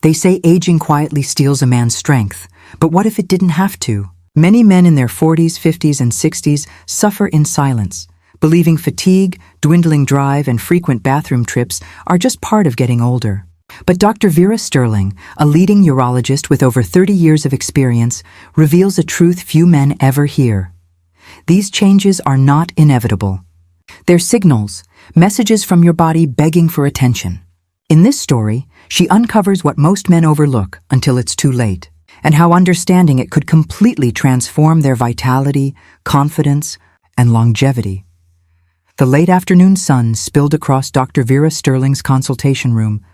They say aging quietly steals a man's strength, but what if it didn't have to? Many men in their 40s, 50s, and 60s suffer in silence, believing fatigue, dwindling drive, and frequent bathroom trips are just part of getting older. But Dr. Vera Sterling, a leading urologist with over 30 years of experience, reveals a truth few men ever hear. These changes are not inevitable. They're signals, messages from your body begging for attention. In this story, she uncovers what most men overlook until it's too late, and how understanding it could completely transform their vitality, confidence, and longevity. The late afternoon sun spilled across Dr. Vera Sterling's consultation room,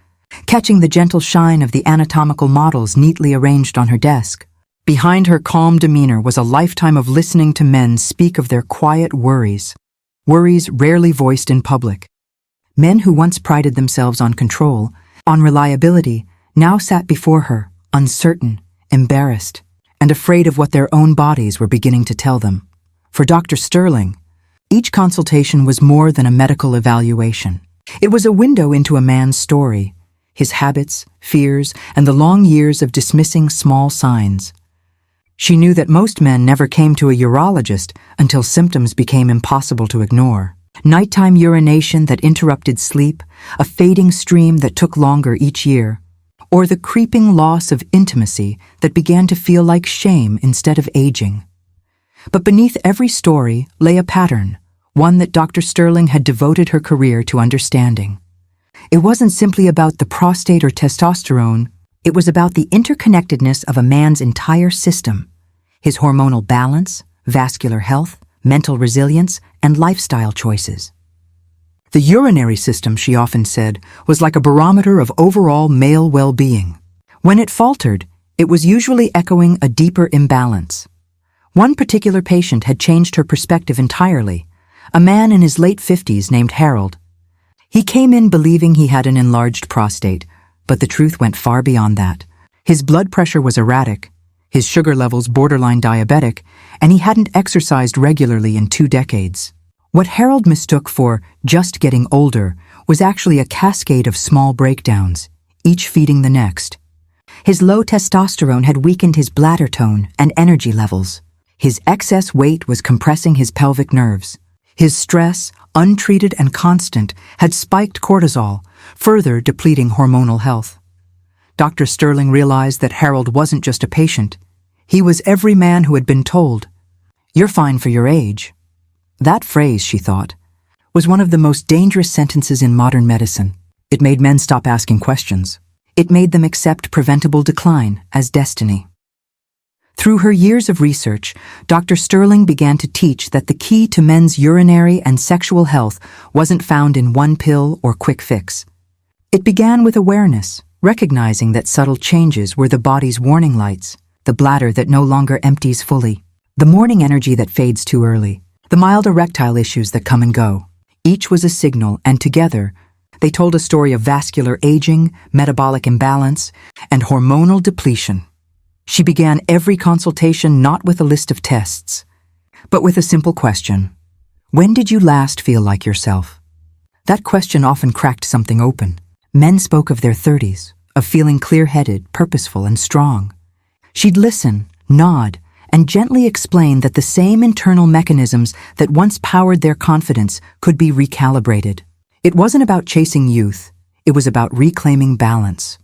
catching the gentle shine of the anatomical models neatly arranged on her desk. Behind her calm demeanor was a lifetime of listening to men speak of their quiet worries rarely voiced in public. Men who once prided themselves on control, on reliability, now sat before her, uncertain, embarrassed, and afraid of what their own bodies were beginning to tell them. For Dr. Sterling, each consultation was more than a medical evaluation. It was a window into a man's story, his habits, fears, and the long years of dismissing small signs. She knew that most men never came to a urologist until symptoms became impossible to ignore. Nighttime urination that interrupted sleep, a fading stream that took longer each year, or the creeping loss of intimacy that began to feel like shame instead of aging. But beneath every story lay a pattern, one that Dr. Sterling had devoted her career to understanding. It wasn't simply about the prostate or testosterone, it was about the interconnectedness of a man's entire system, his hormonal balance, vascular health, mental resilience, and lifestyle choices. The urinary system, she often said, was like a barometer of overall male well-being. When it faltered, it was usually echoing a deeper imbalance. One particular patient had changed her perspective entirely, a man in his late 50s named Harold. He came in believing he had an enlarged prostate, but the truth went far beyond that. His blood pressure was erratic, his sugar levels borderline diabetic, and he hadn't exercised regularly in 2 decades. What Harold mistook for just getting older was actually a cascade of small breakdowns, each feeding the next. His low testosterone had weakened his bladder tone and energy levels. His excess weight was compressing his pelvic nerves. His stress, untreated and constant, had spiked cortisol, further depleting hormonal health. Dr. Sterling realized that Harold wasn't just a patient. He was every man who had been told, "You're fine for your age." That phrase, she thought, was one of the most dangerous sentences in modern medicine. It made men stop asking questions. It made them accept preventable decline as destiny. Through her years of research, Dr. Sterling began to teach that the key to men's urinary and sexual health wasn't found in one pill or quick fix. It began with awareness, recognizing that subtle changes were the body's warning lights, the bladder that no longer empties fully, the morning energy that fades too early, the mild erectile issues that come and go. Each was a signal, and together, they told a story of vascular aging, metabolic imbalance, and hormonal depletion. She began every consultation not with a list of tests, but with a simple question. When did you last feel like yourself? That question often cracked something open. Men spoke of their 30s, of feeling clear-headed, purposeful, and strong. She'd listen, nod, and gently explain that the same internal mechanisms that once powered their confidence could be recalibrated. It wasn't about chasing youth, it was about reclaiming balance.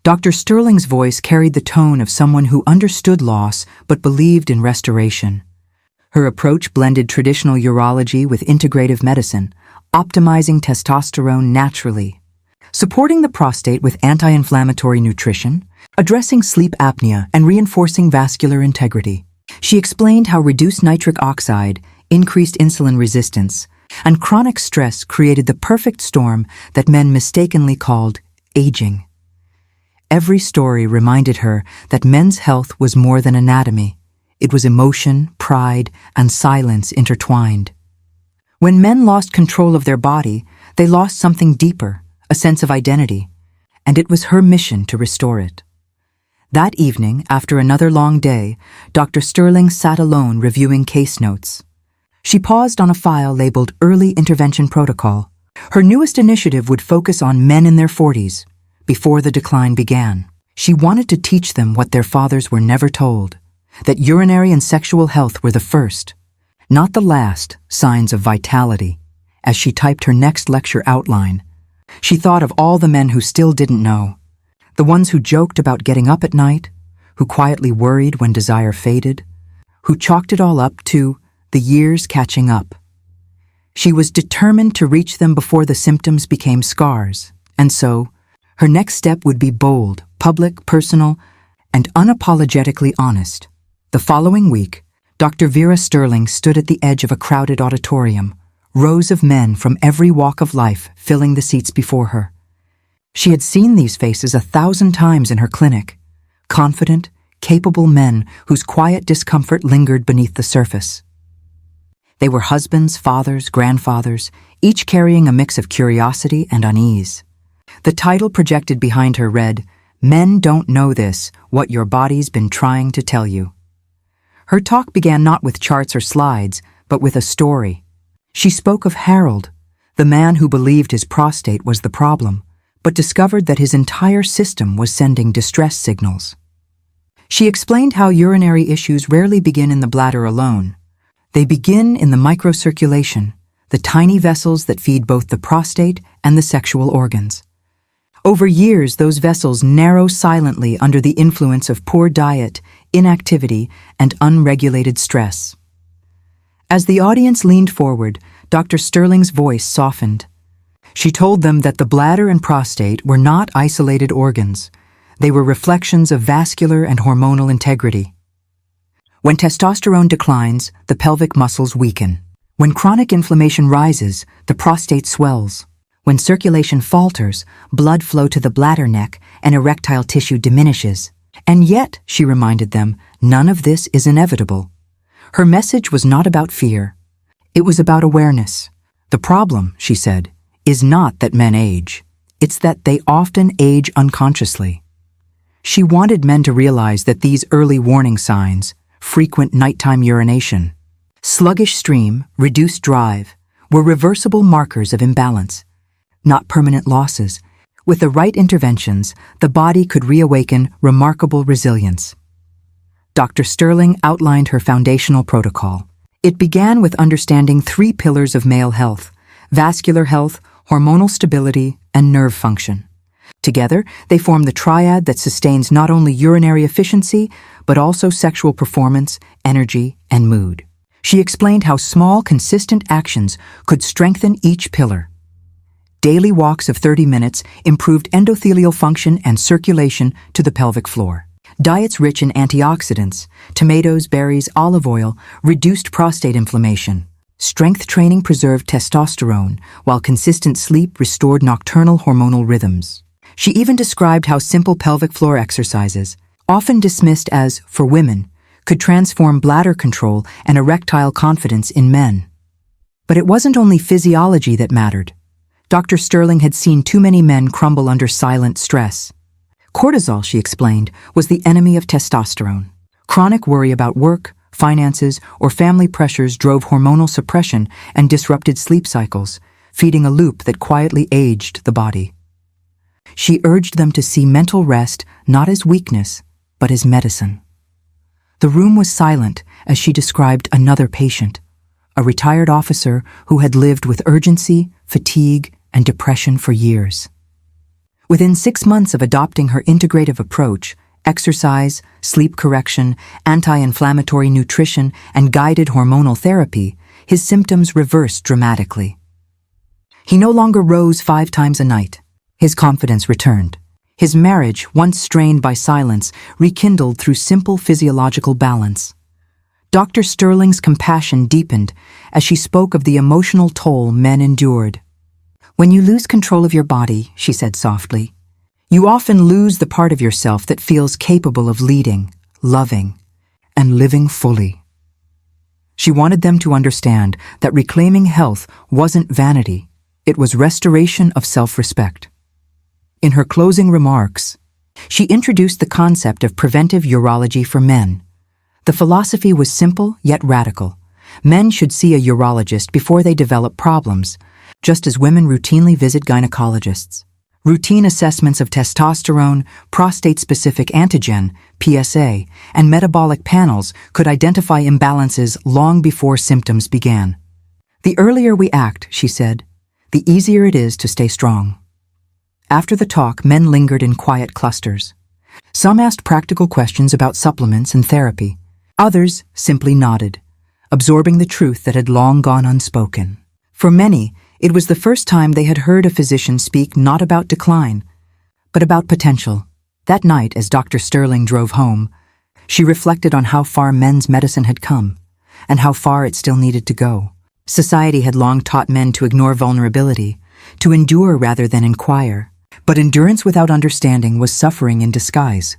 Dr. Sterling's voice carried the tone of someone who understood loss but believed in restoration. Her approach blended traditional urology with integrative medicine, optimizing testosterone naturally, supporting the prostate with anti-inflammatory nutrition, addressing sleep apnea, and reinforcing vascular integrity. She explained how reduced nitric oxide, increased insulin resistance, and chronic stress created the perfect storm that men mistakenly called aging. Every story reminded her that men's health was more than anatomy. It was emotion, pride, and silence intertwined. When men lost control of their body, they lost something deeper, a sense of identity, and it was her mission to restore it. That evening, after another long day, Dr. Sterling sat alone reviewing case notes. She paused on a file labeled Early Intervention Protocol. Her newest initiative would focus on men in their 40s, before the decline began. She wanted to teach them what their fathers were never told, that urinary and sexual health were the first, not the last, signs of vitality. As she typed her next lecture outline, she thought of all the men who still didn't know, the ones who joked about getting up at night, who quietly worried when desire faded, who chalked it all up to the years catching up. She was determined to reach them before the symptoms became scars, and so, her next step would be bold, public, personal, and unapologetically honest. The following week, Dr. Vera Sterling stood at the edge of a crowded auditorium, rows of men from every walk of life filling the seats before her. She had seen these faces 1,000 times in her clinic, confident, capable men whose quiet discomfort lingered beneath the surface. They were husbands, fathers, grandfathers, each carrying a mix of curiosity and unease. The title projected behind her read, "Men Don't Know This, What Your Body's Been Trying to Tell You." Her talk began not with charts or slides, but with a story. She spoke of Harold, the man who believed his prostate was the problem, but discovered that his entire system was sending distress signals. She explained how urinary issues rarely begin in the bladder alone. They begin in the microcirculation, the tiny vessels that feed both the prostate and the sexual organs. Over years, those vessels narrow silently under the influence of poor diet, inactivity, and unregulated stress. As the audience leaned forward, Dr. Sterling's voice softened. She told them that the bladder and prostate were not isolated organs. They were reflections of vascular and hormonal integrity. When testosterone declines, the pelvic muscles weaken. When chronic inflammation rises, the prostate swells. When circulation falters, blood flow to the bladder neck and erectile tissue diminishes. And yet, she reminded them, none of this is inevitable. Her message was not about fear. It was about awareness. The problem, she said, is not that men age. It's that they often age unconsciously. She wanted men to realize that these early warning signs, frequent nighttime urination, sluggish stream, reduced drive, were reversible markers of imbalance, not permanent losses. With the right interventions, the body could reawaken remarkable resilience. Dr. Sterling outlined her foundational protocol. It began with understanding 3 pillars of male health: vascular health, hormonal stability, and nerve function. Together, they form the triad that sustains not only urinary efficiency, but also sexual performance, energy, and mood. She explained how small, consistent actions could strengthen each pillar. Daily walks of 30 minutes improved endothelial function and circulation to the pelvic floor. Diets rich in antioxidants, tomatoes, berries, olive oil, reduced prostate inflammation. Strength training preserved testosterone, while consistent sleep restored nocturnal hormonal rhythms. She even described how simple pelvic floor exercises, often dismissed as for women, could transform bladder control and erectile confidence in men. But it wasn't only physiology that mattered. Dr. Sterling had seen too many men crumble under silent stress. Cortisol, she explained, was the enemy of testosterone. Chronic worry about work, finances, or family pressures drove hormonal suppression and disrupted sleep cycles, feeding a loop that quietly aged the body. She urged them to see mental rest not as weakness, but as medicine. The room was silent as she described another patient, a retired officer who had lived with urgency, fatigue, and depression for years. Within 6 months of adopting her integrative approach, exercise, sleep correction, anti-inflammatory nutrition, and guided hormonal therapy, his symptoms reversed dramatically. He no longer rose 5 times a night. His confidence returned. His marriage, once strained by silence, rekindled through simple physiological balance. Dr. Sterling's compassion deepened as she spoke of the emotional toll men endured. "When you lose control of your body," she said softly, "you often lose the part of yourself that feels capable of leading, loving, and living fully." She wanted them to understand that reclaiming health wasn't vanity, it was restoration of self-respect. In her closing remarks, she introduced the concept of preventive urology for men. The philosophy was simple yet radical. Men should see a urologist before they develop problems, just as women routinely visit gynecologists. Routine assessments of testosterone, prostate-specific antigen, PSA, and metabolic panels could identify imbalances long before symptoms began. The earlier we act, she said, the easier it is to stay strong. After the talk, men lingered in quiet clusters. Some asked practical questions about supplements and therapy. Others simply nodded, absorbing the truth that had long gone unspoken. For many, it was the first time they had heard a physician speak not about decline, but about potential. That night, as Dr. Sterling drove home, she reflected on how far men's medicine had come, and how far it still needed to go. Society had long taught men to ignore vulnerability, to endure rather than inquire. But endurance without understanding was suffering in disguise.